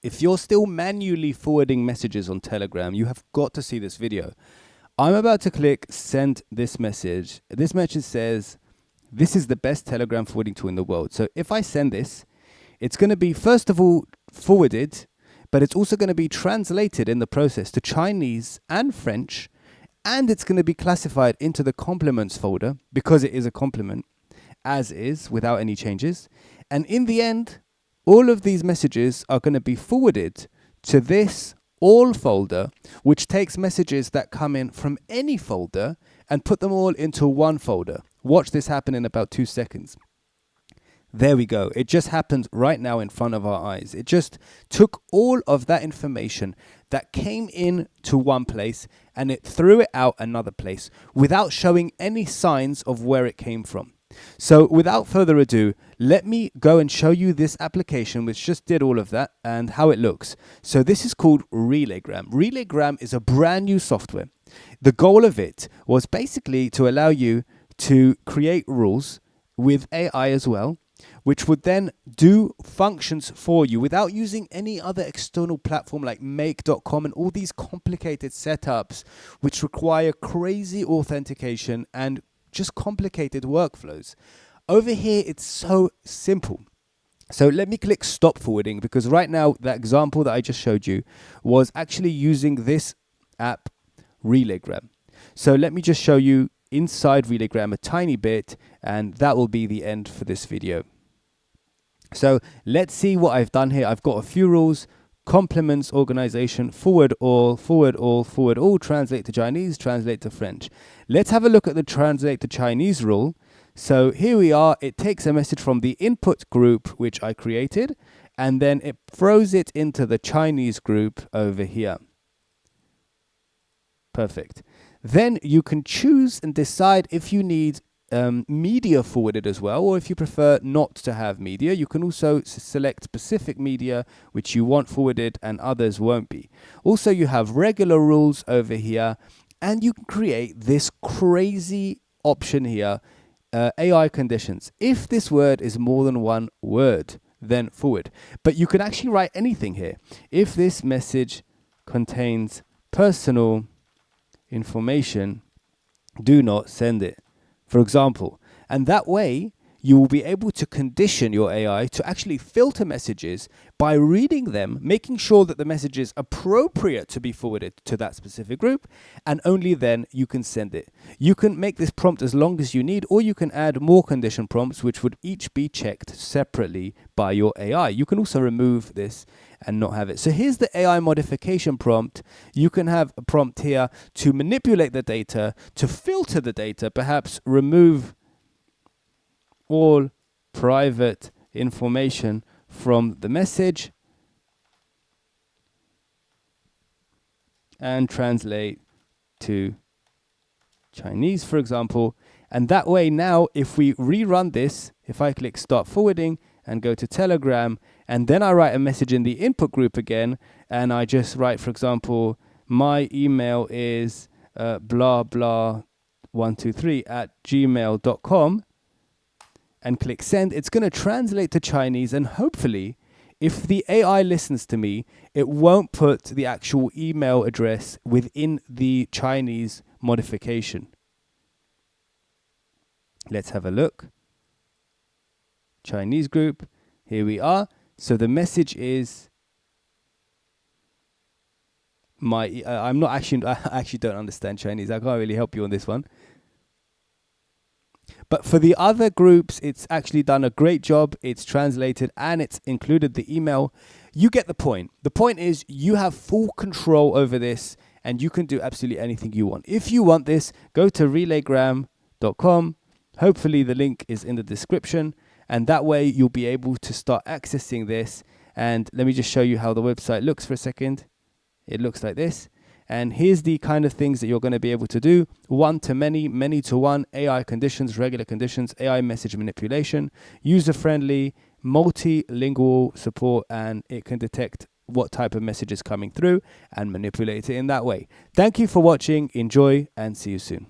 if you're still manually forwarding messages on Telegram, you have got to see this video. I'm about to click send this message. This message says, this is the best Telegram forwarding tool in the world. So if I send this, it's going to be, first of all, forwarded, but it's also going to be translated in the process to Chinese and French, and it's going to be classified into the compliments folder because it is a compliment, as is, without any changes. And in the end, all of these messages are going to be forwarded to this all folder, which takes messages that come in from any folder and put them all into one folder. Watch this happen in about 2 seconds. There we go. It just happened right now in front of our eyes. It just took all of that information that came in to one place and it threw it out another place without showing any signs of where it came from. So without further ado, let me go and show you this application which just did all of that and how it looks. So this is called RelayGram. RelayGram is a brand new software. The goal of it was basically to allow you to create rules with AI as well, which would then do functions for you without using any other external platform like make.com and all these complicated setups which require crazy authentication and just complicated workflows. Over here, it's so simple. So let me click stop forwarding because right now, that example that I just showed you was actually using this app, RelayGram. So let me just show you inside RelayGram a tiny bit, and that will be the end for this video. So let's see what I've done here. I've got a few rules: compliments, organization, forward all, translate to Chinese, translate to French. Let's have a look at the translate to Chinese rule. So here we are. It takes a message from the input group, which I created, and then it throws it into the Chinese group over here. Perfect. Then you can choose and decide if you need media forwarded as well, or if you prefer not to have media. You can also select specific media which you want forwarded and others won't be. Also, you have regular rules over here, and you can create this crazy option here, AI conditions. If this word is more than one word, then forward. But you can actually write anything here. If this message contains personal information, do not send it, for example. And that way you will be able to condition your AI to actually filter messages by reading them, making sure that the message is appropriate to be forwarded to that specific group, and only then you can send it. You can make this prompt as long as you need, or you can add more condition prompts which would each be checked separately by your AI. You can also remove this and not have it. So here's the AI modification prompt. You can have a prompt here to manipulate the data, to filter the data, perhaps remove all private information from the message, and translate to Chinese, for example. And that way now, if we rerun this, if I click start forwarding and go to Telegram, and then I write a message in the input group again, and I just write, for example, my email is blah blah 123 @gmail.com, and click send, it's going to translate to Chinese, and hopefully, if the AI listens to me, it won't put the actual email address within the Chinese modification. Let's have a look. Chinese group, here we are. So the message is I actually don't understand Chinese. I can't really help you on this one. But for the other groups, it's actually done a great job. It's translated and it's included the email. You get the point. The point is you have full control over this and you can do absolutely anything you want. If you want this, go to relaygram.com. Hopefully the link is in the description, and that way you'll be able to start accessing this. And let me just show you how the website looks for a second. It looks like this. And here's the kind of things that you're going to be able to do: one-to-many, many-to-one, AI conditions, regular conditions, AI message manipulation, user-friendly, multilingual support, and it can detect what type of message is coming through and manipulate it in that way. Thank you for watching. Enjoy and see you soon.